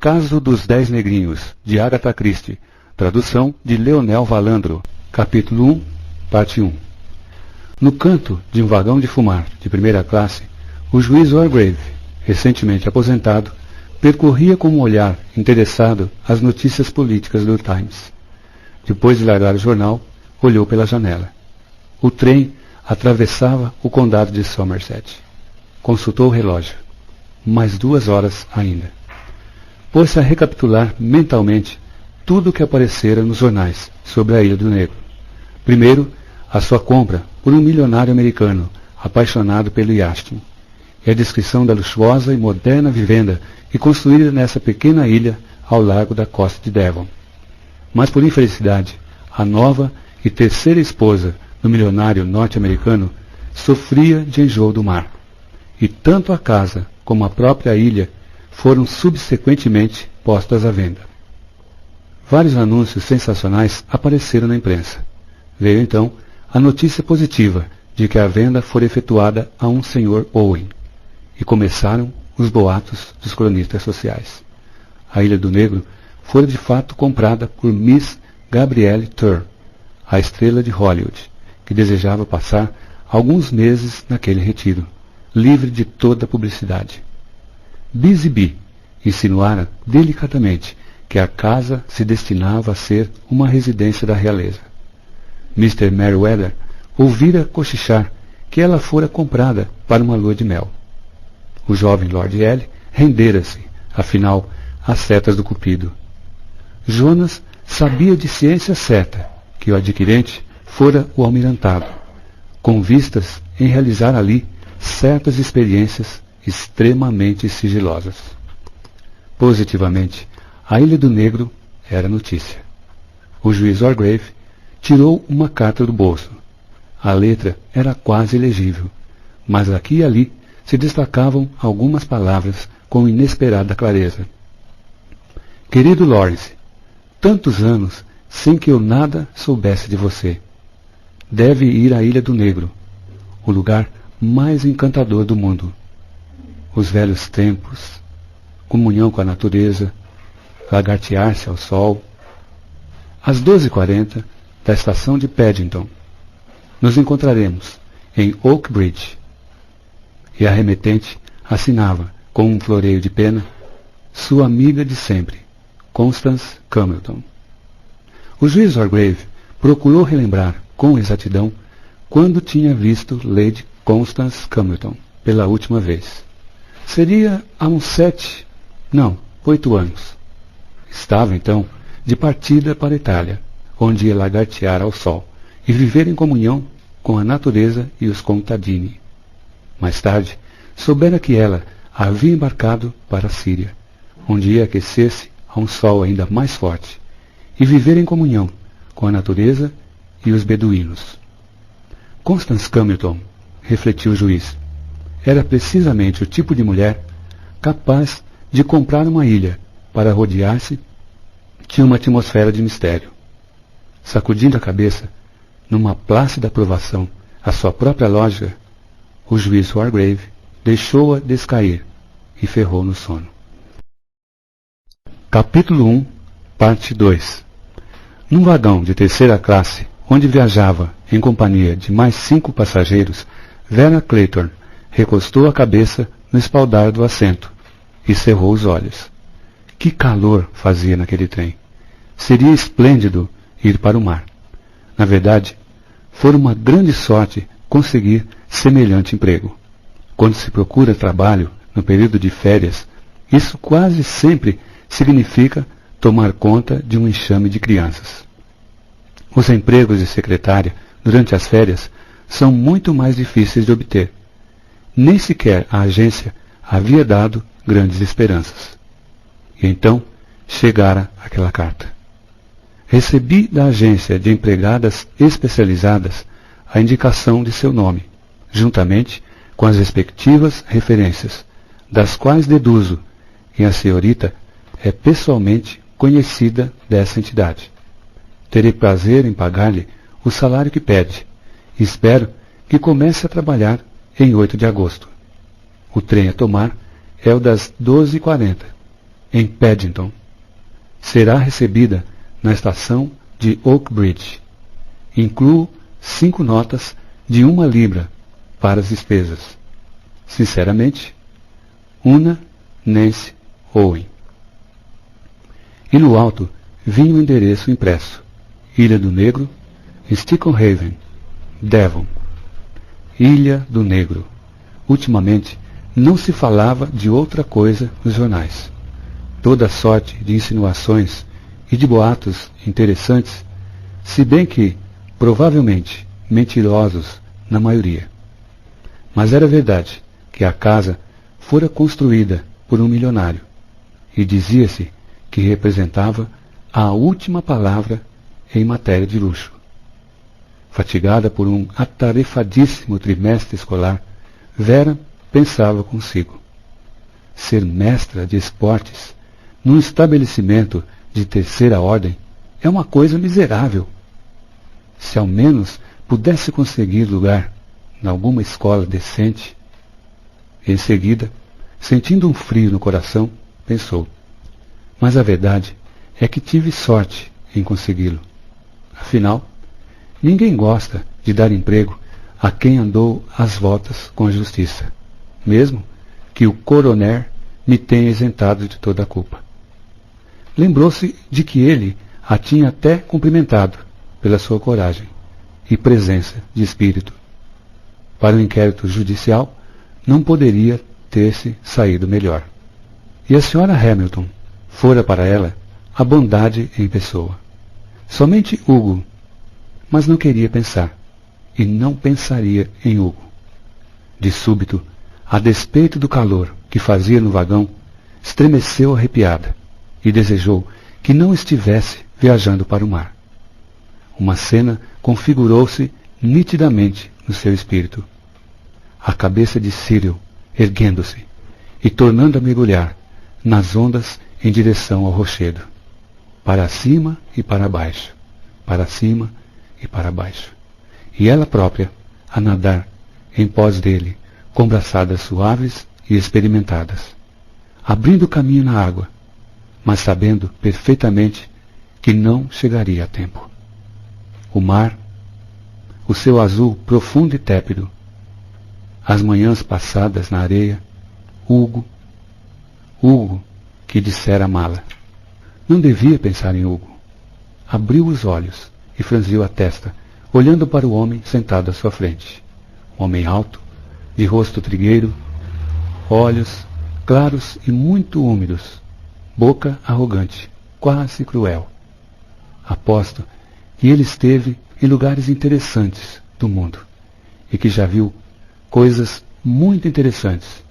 Caso dos 10 Negrinhos, de Agatha Christie. Tradução de Leonel Valandro. Capítulo 1, parte 1. No canto de um vagão de fumar de primeira classe, o juiz Orgrave, recentemente aposentado, percorria com um olhar interessado as notícias políticas do Times. Depois de largar o jornal, olhou pela janela. O trem atravessava o condado de Somerset. Consultou o relógio. Mais 2 horas ainda. Pôs-se a recapitular mentalmente tudo o que aparecera nos jornais sobre a Ilha do Negro. Primeiro, a sua compra por um milionário americano apaixonado pelo iachting, e a descrição da luxuosa e moderna vivenda que construíra nessa pequena ilha ao largo da costa de Devon. Mas, por infelicidade, a nova e terceira esposa do milionário norte-americano sofria de enjoo do mar, e tanto a casa como a própria ilha foram subsequentemente postas à venda. Vários anúncios sensacionais apareceram na imprensa. Veio então a notícia positiva de que a venda fora efetuada a um Sr. Owen, e começaram os boatos dos cronistas sociais. A Ilha do Negro fora de fato comprada por Miss Gabrielle Turr, a estrela de Hollywood, que desejava passar alguns meses naquele retiro, livre de toda publicidade. Busy Bee insinuara delicadamente que a casa se destinava a ser uma residência da realeza. Mr. Merriweather ouvira cochichar que ela fora comprada para uma lua de mel. O jovem Lord L. rendera-se, afinal, às setas do cupido. Jonas sabia de ciência certa que o adquirente fora o almirantado, com vistas em realizar ali certas experiências extremamente sigilosas. Positivamente, a Ilha do Negro era notícia. O juiz Orgrave tirou uma carta do bolso. A letra era quase legível, mas aqui e ali se destacavam algumas palavras com inesperada clareza. Querido Lawrence, tantos anos sem que eu nada soubesse de você. Deve ir à Ilha do Negro, o lugar mais encantador do mundo. Os velhos tempos, comunhão com a natureza, lagartear-se ao sol. Às 12h40 da estação de Paddington, nos encontraremos em Oak Bridge. E a remetente assinava, com um floreio de pena, sua amiga de sempre, Constance Camelton. O juiz Orgrave procurou relembrar com exatidão quando tinha visto Lady Constance Camelton pela última vez. Seria há uns 8 anos. Estava, então, de partida para a Itália, onde ia lagartear ao sol e viver em comunhão com a natureza e os contadini. Mais tarde, soubera que ela havia embarcado para a Síria, onde ia aquecer-se a um sol ainda mais forte e viver em comunhão com a natureza e os beduínos. Constance Camelton, refletiu o juiz, era precisamente o tipo de mulher capaz de comprar uma ilha para rodear-se de uma atmosfera de mistério. Sacudindo a cabeça, numa plácida aprovação à sua própria lógica, o juiz Orgrave deixou-a descair e ferrou no sono. Capítulo 1, parte 2. Num vagão de terceira classe, onde viajava em companhia de mais 5 passageiros, Vera Clayton recostou a cabeça no espaldar do assento e cerrou os olhos. Que calor fazia naquele trem! Seria esplêndido ir para o mar. Na verdade, fora uma grande sorte conseguir semelhante emprego. Quando se procura trabalho no período de férias, isso quase sempre significa tomar conta de um enxame de crianças. Os empregos de secretária durante as férias são muito mais difíceis de obter. Nem sequer a agência havia dado grandes esperanças. E então chegara aquela carta. Recebi da agência de empregadas especializadas a indicação de seu nome, juntamente com as respectivas referências, das quais deduzo que a senhorita é pessoalmente conhecida dessa entidade. Terei prazer em pagar-lhe o salário que pede e espero que comece a trabalhar em 8 de agosto. O trem a tomar é o das 12h40. em Paddington. Será recebida na estação de Oakbridge. Incluo 5 notas de 1 libra para as despesas. Sinceramente, Una Nancy Owen. E no alto vinha o endereço impresso: Ilha do Negro, Sticklhaven, Devon. Ilha do Negro. Ultimamente não se falava de outra coisa nos jornais. Toda sorte de insinuações e de boatos interessantes, se bem que, provavelmente, mentirosos na maioria. Mas era verdade que a casa fora construída por um milionário, e dizia-se que representava a última palavra em matéria de luxo. Fatigada por um atarefadíssimo trimestre escolar, Vera pensava consigo: ser mestra de esportes num estabelecimento de terceira ordem é uma coisa miserável. Se ao menos pudesse conseguir lugar em alguma escola decente. Em seguida, sentindo um frio no coração, pensou: mas a verdade é que tive sorte em consegui-lo. Afinal, ninguém gosta de dar emprego a quem andou às voltas com a justiça, mesmo que o coroner me tenha isentado de toda a culpa. Lembrou-se de que ele a tinha até cumprimentado pela sua coragem e presença de espírito. Para o inquérito judicial, não poderia ter-se saído melhor. E a senhora Hamilton fora para ela a bondade em pessoa. Somente Hugo, mas não queria pensar, e não pensaria em Hugo. De súbito, a despeito do calor que fazia no vagão, estremeceu arrepiada e desejou que não estivesse viajando para o mar. Uma cena configurou-se nitidamente no seu espírito. A cabeça de Cyril erguendo-se e tornando a mergulhar nas ondas em direção ao rochedo, para cima e para baixo, para cima e para baixo, e ela própria a nadar em pós dele, com braçadas suaves e experimentadas, abrindo caminho na água, mas sabendo perfeitamente que não chegaria a tempo. O mar, o seu azul profundo e tépido, as manhãs passadas na areia, Hugo que dissera amá-la. Não devia pensar em Hugo. Abriu os olhos e franziu a testa, olhando para o homem sentado à sua frente. Um homem alto, de rosto trigueiro, olhos claros e muito úmidos, boca arrogante, quase cruel. Aposto que ele esteve em lugares interessantes do mundo e que já viu coisas muito interessantes,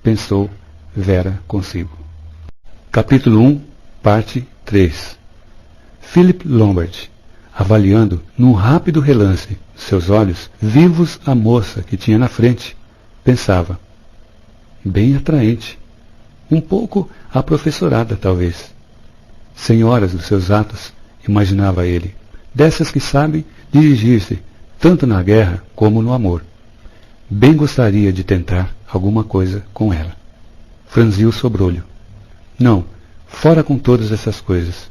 pensou Vera consigo. Capítulo 1, parte 3. Philip Lombard, avaliando num rápido relance seus olhos vivos a moça que tinha na frente, pensava: bem atraente, um pouco aprofessorada talvez. Senhoras dos seus atos, imaginava ele, dessas que sabem dirigir-se tanto na guerra como no amor. Bem gostaria de tentar alguma coisa com ela. Franziu o sobrolho. Não, fora com todas essas coisas.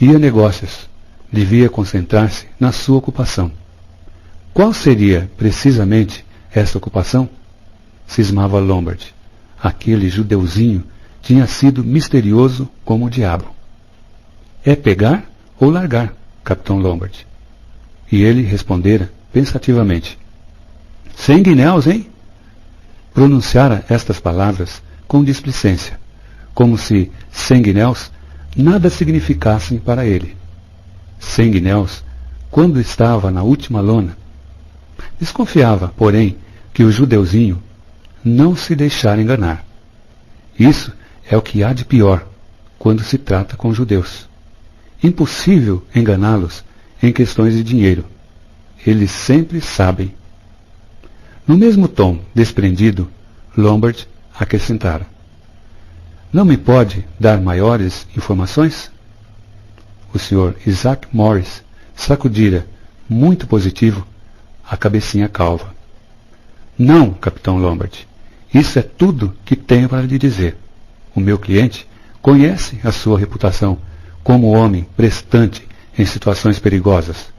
Ia a negócios. Devia concentrar-se na sua ocupação. Qual seria, precisamente, essa ocupação? Cismava Lombard. Aquele judeuzinho tinha sido misterioso como o diabo. É pegar ou largar, Capitão Lombard? E ele respondera pensativamente: 100 guinéus, hein? Pronunciara estas palavras com displicência, como se 100 guinéus nada significassem para ele. 100 guinéus, quando estava na última lona. Desconfiava, porém, que o judeuzinho não se deixara enganar. Isso é o que há de pior quando se trata com judeus. Impossível enganá-los em questões de dinheiro. Eles sempre sabem. No mesmo tom desprendido, Lombard acrescentara: não me pode dar maiores informações? O Sr. Isaac Morris sacudira, muito positivo, a cabecinha calva. Não, Capitão Lombard. Isso é tudo que tenho para lhe dizer. O meu cliente Conhece a sua reputação como homem prestante em situações perigosas.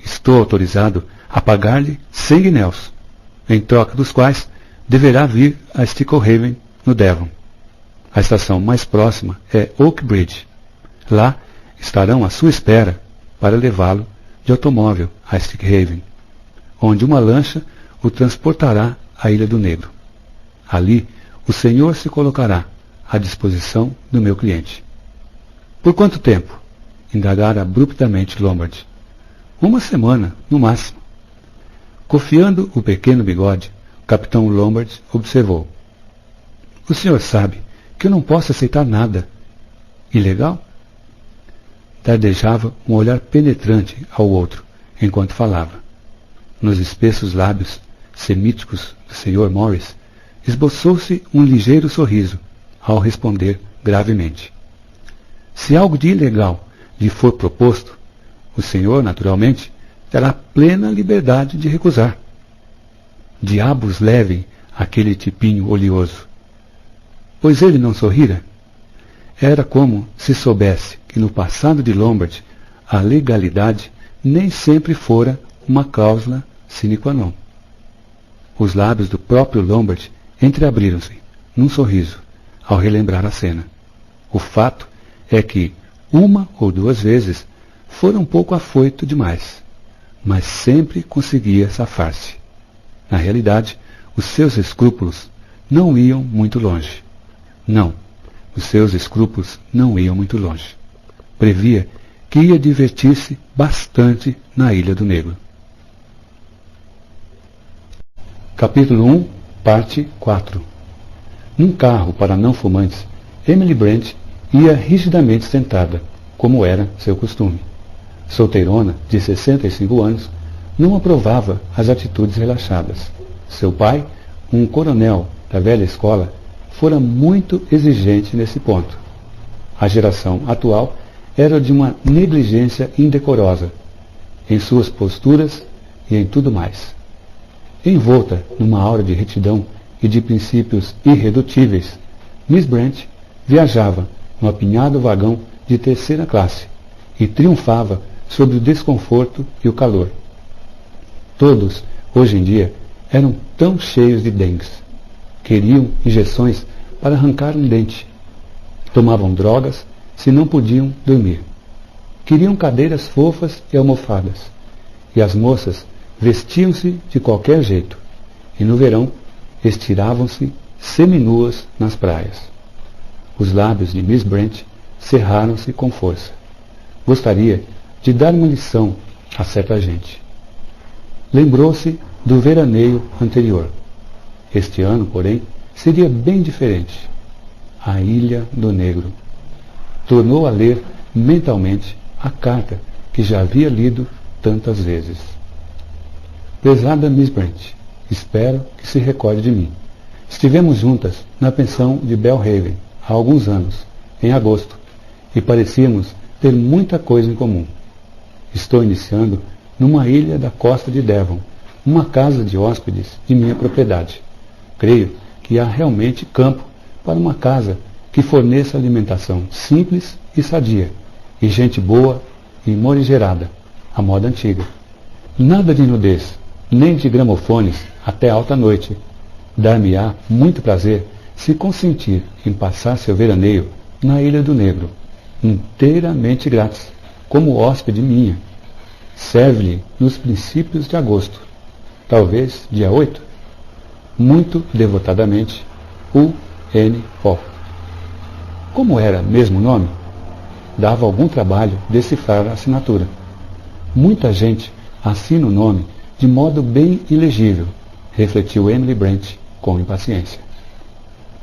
Estou autorizado a pagar-lhe 100 guinéus, em troca dos quais deverá vir a Sticklehaven, no Devon. A estação mais próxima é Oak Bridge. Lá estarão à sua espera para levá-lo de automóvel a Sticklehaven, onde uma lancha o transportará à Ilha do Negro. Ali, o senhor se colocará à disposição do meu cliente. Por quanto tempo? Indagara abruptamente Lombard. 1 semana, no máximo. Cofiando o pequeno bigode, o capitão Lombard observou. O senhor sabe que eu não posso aceitar nada. Ilegal? Dardejava um olhar penetrante ao outro, enquanto falava. Nos espessos lábios semíticos do Sr. Morris, esboçou-se um ligeiro sorriso, ao responder gravemente. Se algo de ilegal lhe for proposto, o senhor, naturalmente, terá plena liberdade de recusar. Diabos levem aquele tipinho oleoso. Pois ele não sorrira? Era como se soubesse que no passado de Lombard a legalidade nem sempre fora uma cláusula sine qua non. Os lábios do próprio Lombard entreabriram-se, num sorriso, ao relembrar a cena. O fato é que, 1 ou 2 vezes, fora um pouco afoito demais, mas sempre conseguia safar-se. Na realidade, os seus escrúpulos não iam muito longe. Não, os seus escrúpulos não iam muito longe. Previa que ia divertir-se bastante na Ilha do Negro. Capítulo 1, parte 4. Num carro para não fumantes, Emily Brent ia rigidamente sentada, como era seu costume. Solteirona, de 65 anos, não aprovava as atitudes relaxadas. Seu pai, um coronel da velha escola, fora muito exigente nesse ponto. A geração atual era de uma negligência indecorosa, em suas posturas e em tudo mais. Envolta numa aura de retidão e de princípios irredutíveis, Miss Brent viajava no apinhado vagão de 3ª classe e triunfava sobre o desconforto e o calor. Todos, hoje em dia, eram tão cheios de dengues. Queriam injeções para arrancar um dente. Tomavam drogas se não podiam dormir. Queriam cadeiras fofas e almofadas. E as moças vestiam-se de qualquer jeito. E no verão, estiravam-se seminuas nas praias. Os lábios de Miss Brent cerraram-se com força. Gostaria de dar uma lição a certa gente. Lembrou-se do veraneio anterior. Este ano, porém, seria bem diferente. A Ilha do Negro. Tornou a ler mentalmente a carta que já havia lido tantas vezes. Prezada Miss Brent, espero que se recorde de mim. Estivemos juntas na pensão de Belhaven há alguns anos, em agosto, e parecíamos ter muita coisa em comum. Estou iniciando numa ilha da costa de Devon, uma casa de hóspedes de minha propriedade. Creio que há realmente campo para uma casa que forneça alimentação simples e sadia, e gente boa e morigerada, à moda antiga. Nada de nudez, nem de gramofones até alta noite. Dar-me-á muito prazer se consentir em passar seu veraneio na Ilha do Negro, inteiramente grátis, como hóspede minha. Serve-lhe nos princípios de agosto, talvez dia 8. Muito devotadamente, U.N. Paul. Como era mesmo o nome? Dava algum trabalho decifrar a assinatura. Muita gente assina o nome de modo bem ilegível, refletiu Emily Brent com impaciência.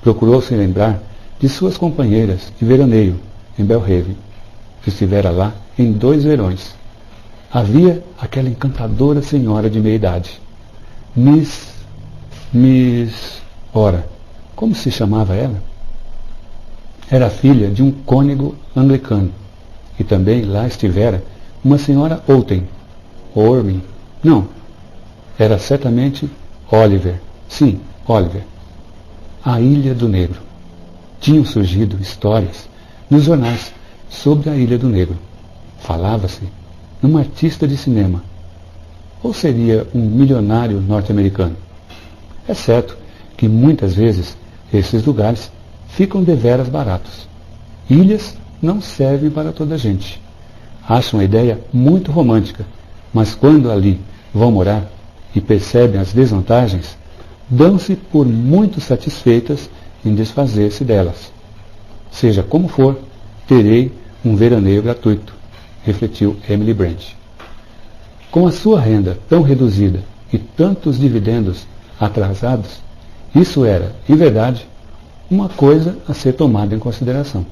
Procurou se lembrar de suas companheiras de veraneio em Belhaven. Estivera lá em 2 verões. Havia aquela encantadora senhora de meia-idade. Ora, como se chamava ela? Era filha de um cônego anglicano. E também lá estivera uma senhora Outen. Orme. Não. Era certamente Oliver. Sim, Oliver. A Ilha do Negro. Tinham surgido histórias nos jornais sobre a Ilha do Negro. Falava-se num artista de cinema. Ou seria um milionário norte-americano? É certo que muitas vezes esses lugares ficam deveras baratos. Ilhas não servem para toda a gente. Acham a ideia muito romântica, mas quando ali vão morar e percebem as desvantagens, dão-se por muito satisfeitas em desfazer-se delas. Seja como for, terei um veraneio gratuito, refletiu Emily Brent. Com a sua renda tão reduzida e tantos dividendos atrasados, isso era, em verdade, uma coisa a ser tomada em consideração.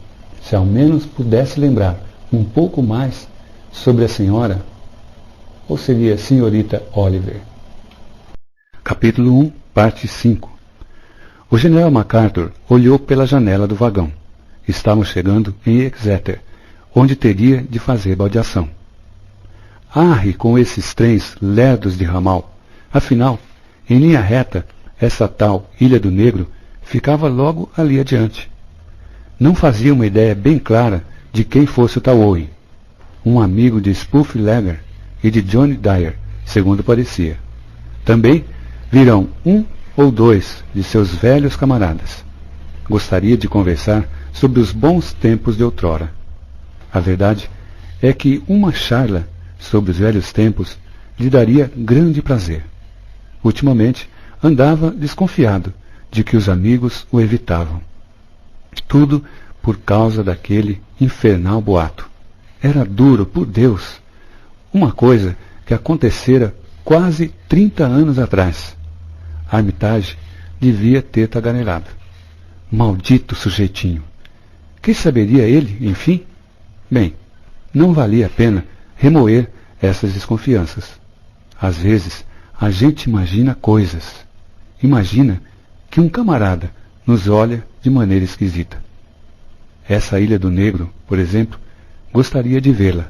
Se ao menos pudesse lembrar um pouco mais sobre a senhora, ou seria senhorita Oliver. Capítulo 1, parte 5. O general MacArthur olhou pela janela do vagão. Estavam chegando em Exeter, onde teria de fazer baldeação. Arre com esses trens lerdos de ramal. Afinal, em linha reta, essa tal Ilha do Negro ficava logo ali adiante. Não fazia uma ideia bem clara de quem fosse o tal Owen, um amigo de Spoof Legger e de Johnny Dyer, segundo parecia. Também virão um ou dois de seus velhos camaradas. Gostaria de conversar sobre os bons tempos de outrora. A verdade é que uma charla sobre os velhos tempos lhe daria grande prazer. Ultimamente, andava desconfiado de que os amigos o evitavam. Tudo por causa daquele infernal boato. Era duro, por Deus. Uma coisa que acontecera quase 30 anos atrás. Armitage devia ter tagarelado. Maldito sujeitinho. Que saberia ele, enfim? Bem, não valia a pena remoer essas desconfianças. Às vezes, a gente imagina coisas. Imagina que um camarada nos olha de maneira esquisita. Essa Ilha do Negro, por exemplo, gostaria de vê-la.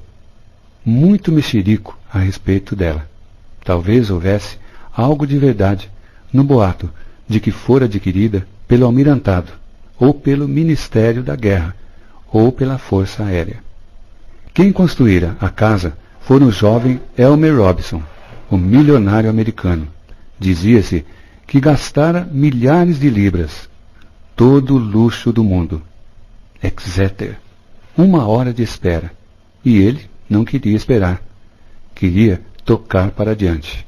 Muito mexerico a respeito dela. Talvez houvesse algo de verdade no boato de que fora adquirida pelo almirantado, ou pelo Ministério da Guerra, ou pela Força Aérea. Quem construíra a casa foi o jovem Elmer Robinson, o milionário americano. Dizia-se que gastara milhares de libras, todo o luxo do mundo. Exeter, 1 hora de espera, e ele não queria esperar. Queria tocar para adiante.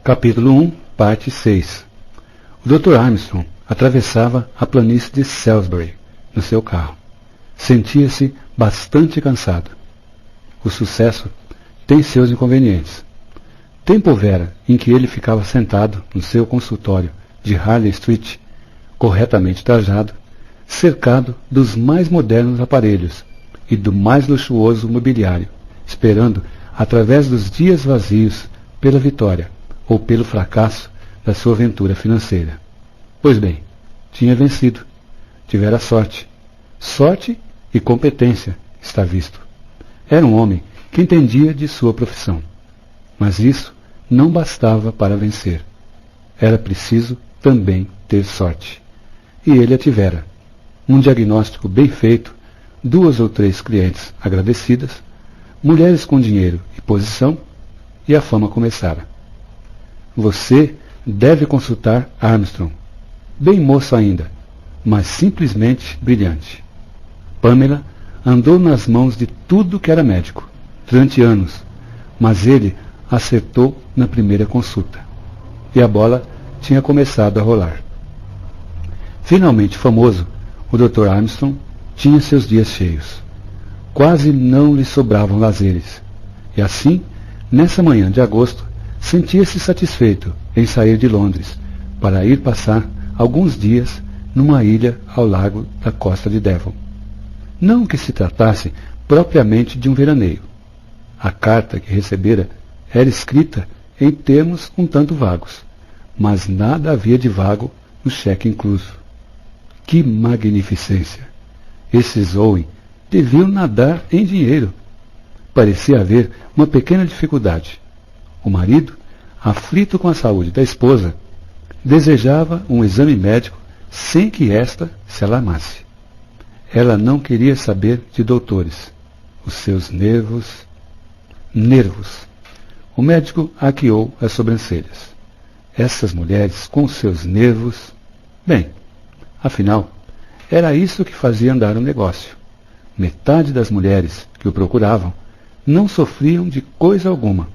Capítulo 1, parte 6. O Dr. Armstrong atravessava a planície de Salisbury no seu carro. Sentia-se bastante cansado. O sucesso tem seus inconvenientes. Tempo houvera em que ele ficava sentado no seu consultório de Harley Street, corretamente trajado, cercado dos mais modernos aparelhos e do mais luxuoso mobiliário, esperando, através dos dias vazios, pela vitória ou pelo fracasso da sua aventura financeira. Pois bem, tinha vencido. Tivera sorte. Sorte e competência, está visto. Era um homem que entendia de sua profissão. Mas isso não bastava para vencer. Era preciso também ter sorte. E ele a tivera. Um diagnóstico bem feito, 2 ou 3 clientes agradecidas, mulheres com dinheiro e posição, e a fama começara. Você deve consultar Armstrong. Bem moço ainda, mas simplesmente brilhante. Pamela andou nas mãos de tudo que era médico, durante anos, mas ele acertou na primeira consulta. E a bola tinha começado a rolar. Finalmente famoso, o Dr. Armstrong tinha seus dias cheios. Quase não lhe sobravam lazeres. E assim, nessa manhã de agosto, sentia-se satisfeito em sair de Londres para ir passar alguns dias numa ilha ao largo da costa de Devon. Não que se tratasse propriamente de um veraneio. A carta que recebera era escrita em termos um tanto vagos, mas nada havia de vago no cheque incluso. Que magnificência! Esses Owen deviam nadar em dinheiro. Parecia haver uma pequena dificuldade. O marido, aflito com a saúde da esposa, desejava um exame médico sem que esta se alarmasse. Ela não queria saber de doutores. Os seus nervos... Nervos. O médico arqueou as sobrancelhas. Essas mulheres com seus nervos... Bem, afinal, era isso que fazia andar o negócio. Metade das mulheres que o procuravam não sofriam de coisa alguma,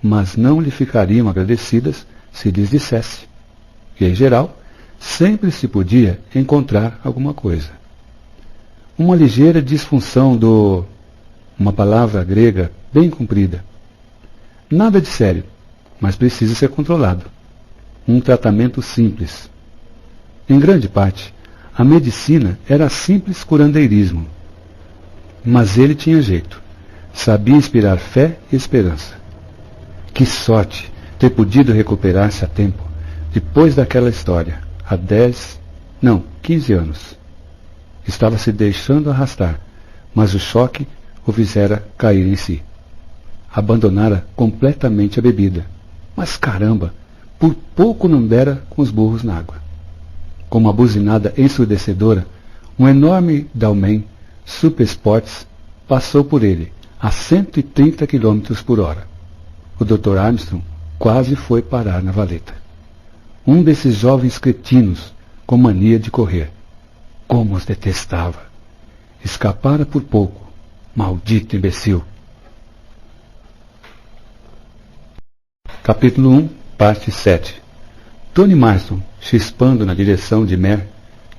mas não lhe ficariam agradecidas se lhes dissesse que, em geral, sempre se podia encontrar alguma coisa. Uma ligeira disfunção uma palavra grega bem comprida. Nada de sério, mas precisa ser controlado. Um tratamento simples. Em grande parte, a medicina era simples curandeirismo. Mas ele tinha jeito. Sabia inspirar fé e esperança. Que sorte ter podido recuperar-se a tempo, depois daquela história, há 15 anos. Estava se deixando arrastar, mas o choque o fizera cair em si. Abandonara completamente a bebida. Mas caramba, por pouco não dera com os burros na água. Com uma buzinada ensurdecedora, um enorme Dalman Super Sports passou por ele, a 130 km por hora. O Dr. Armstrong quase foi parar na valeta. Um desses jovens cretinos com mania de correr. Como os detestava! Escapara por pouco. Maldito imbecil! Capítulo 1, parte 7. Tony Marston, chispando na direção de Mare,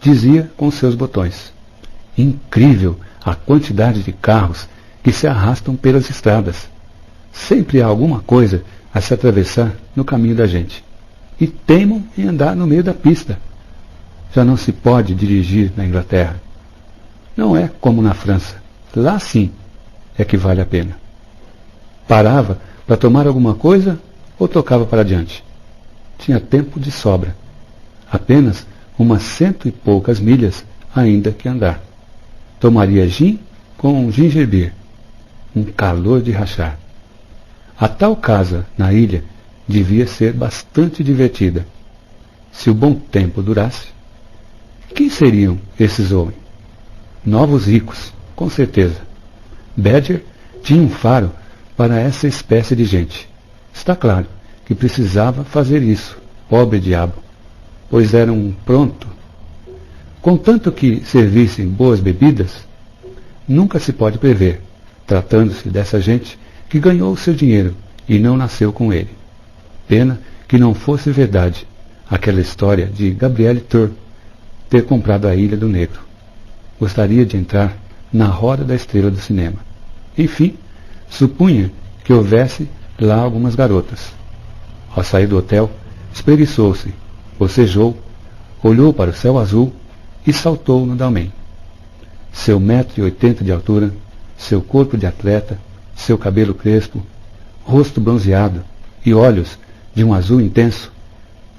dizia com seus botões: incrível a quantidade de carros que se arrastam pelas estradas. Sempre há alguma coisa a se atravessar no caminho da gente. E teimam em andar no meio da pista. Já não se pode dirigir na Inglaterra. Não é como na França. Lá sim é que vale a pena. Parava para tomar alguma coisa ou tocava para adiante. Tinha tempo de sobra. Apenas umas 100 e poucas milhas ainda que andar. Tomaria gin com ginger beer. Um calor de rachar. A tal casa na ilha devia ser bastante divertida. Se o bom tempo durasse. Quem seriam esses homens? Novos ricos, com certeza. Badger tinha um faro para essa espécie de gente. Está claro que precisava fazer isso, pobre diabo, pois eram pronto. Contanto que servissem boas bebidas, nunca se pode prever, tratando-se dessa gente que ganhou o seu dinheiro e não nasceu com ele. Pena que não fosse verdade aquela história de Gabrielle Tur ter comprado a Ilha do Negro. Gostaria de entrar na roda da estrela do cinema. Enfim, supunha que houvesse lá algumas garotas. Ao sair do hotel, espreguiçou-se, bocejou, olhou para o céu azul e saltou no Dalman. Seu 1,80 m de altura, seu corpo de atleta, seu cabelo crespo, rosto bronzeado e olhos de um azul intenso,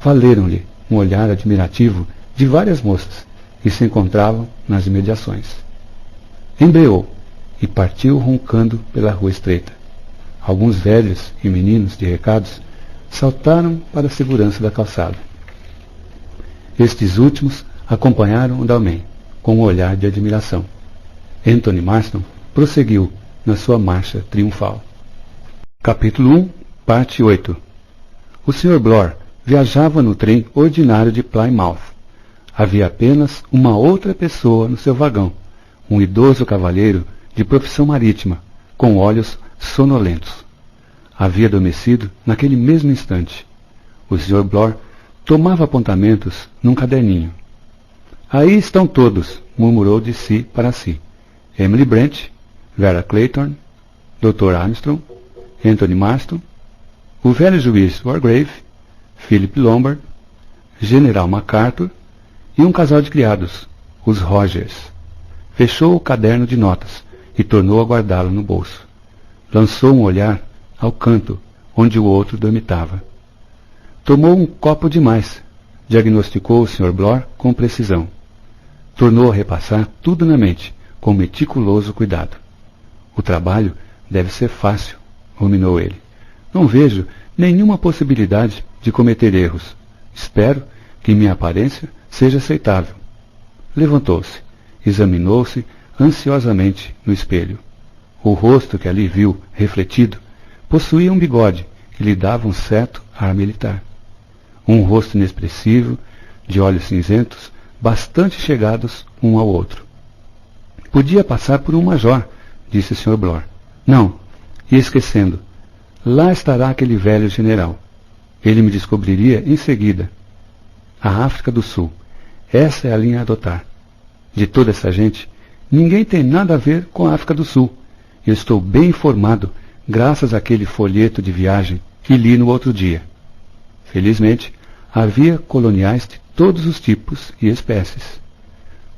valeram-lhe um olhar admirativo de várias moças que se encontravam nas imediações. Embreou e partiu roncando pela rua estreita. Alguns velhos e meninos de recados saltaram para a segurança da calçada. Estes últimos acompanharam o Dalman com um olhar de admiração. Anthony Marston prosseguiu na sua marcha triunfal. Capítulo 1, parte 8. O Sr. Blore viajava no trem ordinário de Plymouth. Havia apenas uma outra pessoa no seu vagão, um idoso cavalheiro de profissão marítima, com olhos sonolentos. Havia adormecido naquele mesmo instante. O Sr. Blore tomava apontamentos num caderninho. Aí estão todos, murmurou de si para si. Emily Brent, Vera Clayton, Dr. Armstrong, Anthony Marston, o velho juiz Wargrave, Philip Lombard, General MacArthur e um casal de criados, os Rogers. Fechou o caderno de notas e tornou a guardá-lo no bolso. Lançou um olhar ao canto onde o outro dormitava. Tomou um copo demais, diagnosticou o Sr. Blore com precisão. Tornou a repassar tudo na mente, com meticuloso cuidado. O trabalho deve ser fácil, ruminou ele. Não vejo nenhuma possibilidade de cometer erros. Espero que minha aparência seja aceitável. Levantou-se examinou-se ansiosamente no espelho. O rosto que ali viu, refletido, possuía um bigode que lhe dava um certo ar militar. Um rosto inexpressivo, de olhos cinzentos, bastante chegados um ao outro. Podia passar por um major, disse o Sr. Blore. Não, ia esquecendo. Lá estará aquele velho general. Ele me descobriria em seguida. A África do Sul. Essa é a linha a adotar. De toda essa gente, ninguém tem nada a ver com a África do Sul. Eu estou bem informado, graças àquele folheto de viagem que li no outro dia. Felizmente, havia coloniais de todos os tipos e espécies.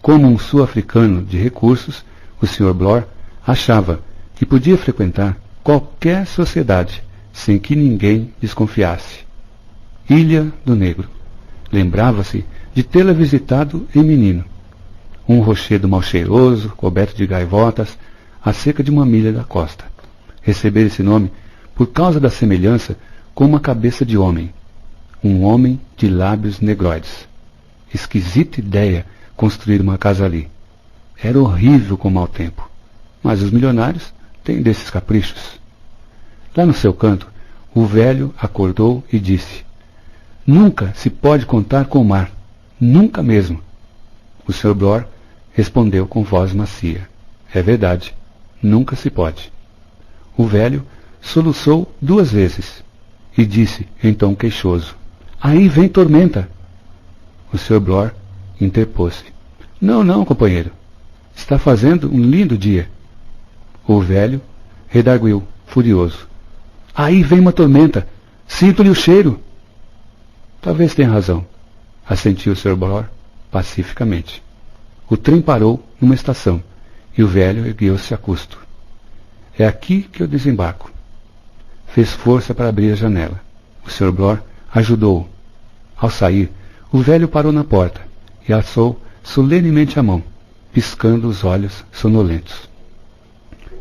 Como um sul-africano de recursos, o Sr. Blore achava que podia frequentar qualquer sociedade sem que ninguém desconfiasse. Ilha do Negro. Lembrava-se de tê-la visitado em menino. Um rochedo mal cheiroso, coberto de gaivotas, a cerca de 1 milha da costa. Recebera esse nome por causa da semelhança com uma cabeça de homem. Um homem de lábios negroides. Esquisita ideia construir uma casa ali. Era horrível com mau tempo. Mas os milionários têm desses caprichos. Lá no seu canto, o velho acordou e disse: Nunca se pode contar com o mar. Nunca mesmo. O Sr. Blore respondeu com voz macia: É verdade. Nunca se pode. O velho soluçou 2 vezes e disse em tom queixoso: Aí vem tormenta. O Sr. Blore interpôs-se: Não, companheiro. Está fazendo um lindo dia. O velho redarguiu, furioso: Aí vem uma tormenta. Sinto-lhe o cheiro. Talvez tenha razão, assentiu o Sr. Blore pacificamente. O trem parou numa estação e o velho ergueu-se a custo. É aqui que eu desembarco. Fez força para abrir a janela. O Sr. Blore ajudou-o. Ao sair, o velho parou na porta e alçou solenemente a mão, piscando os olhos sonolentos.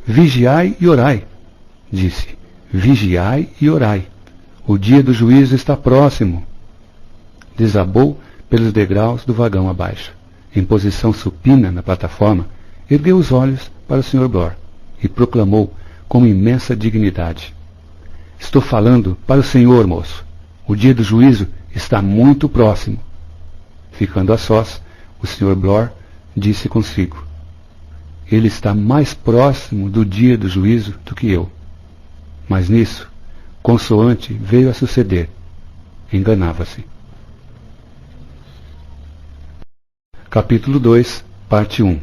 Vigiai e orai, disse. Vigiai e orai. O dia do juízo está próximo. Desabou pelos degraus do vagão abaixo. Em posição supina na plataforma, ergueu os olhos para o Sr. Blore e proclamou com imensa dignidade: Estou falando para o senhor, moço. O dia do juízo está muito próximo. Ficando a sós, o Sr. Blore disse consigo: Ele está mais próximo do dia do juízo do que eu. Mas nisso, consoante veio a suceder. Enganava-se. Capítulo 2, parte 1.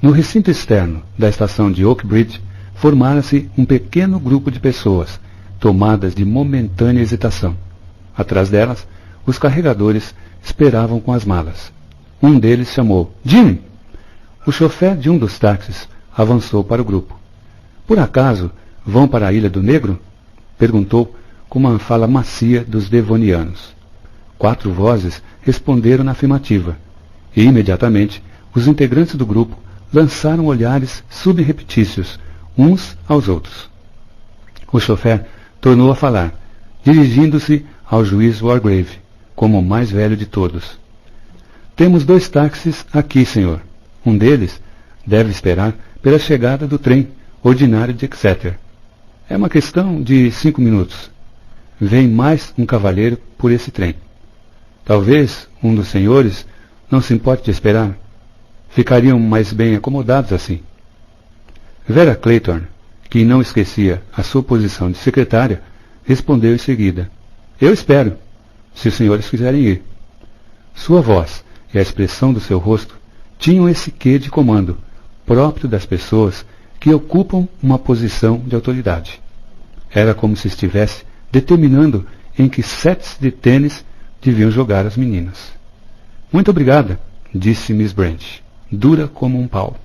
No recinto externo da estação de Oak Bridge, formara-se um pequeno grupo de pessoas, tomadas de momentânea hesitação. Atrás delas, os carregadores esperavam com as malas. Um deles chamou: Jim! O chofer de um dos táxis avançou para o grupo. Por acaso, vão para a Ilha do Negro? Perguntou com uma fala macia dos devonianos. 4 vozes responderam na afirmativa. E, imediatamente, os integrantes do grupo lançaram olhares subreptícios uns aos outros. O chofer tornou a falar, dirigindo-se ao juiz Wargrave, como o mais velho de todos. Temos 2 táxis aqui, senhor. Um deles deve esperar pela chegada do trem ordinário de Exeter. É uma questão de 5 minutos. Vem mais um cavalheiro por esse trem. Talvez um dos senhores não se importe de esperar. Ficariam mais bem acomodados assim. Vera Clayton, que não esquecia a sua posição de secretária, respondeu em seguida: Eu espero, se os senhores quiserem ir. Sua voz e a expressão do seu rosto tinham esse quê de comando, próprio das pessoas que ocupam uma posição de autoridade. Era como se estivesse determinando em que sets de tênis deviam jogar as meninas. Muito obrigada, disse Miss Brent, dura como um pau.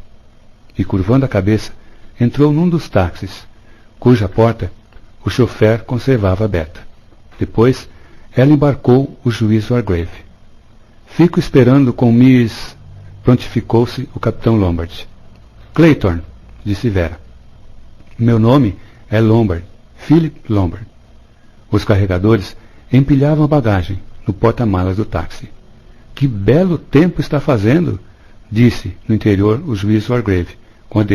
E, curvando a cabeça, entrou num dos táxis, cuja porta o chofer conservava aberta. Depois, ela embarcou o juiz Wargrave. Fico esperando com Miss... Prontificou-se o capitão Lombard. Clayton, disse Vera. Meu nome é Lombard, Philip Lombard. Os carregadores empilhavam a bagagem no porta-malas do táxi. Que belo tempo está fazendo! disse, no interior, o juiz Wargrave.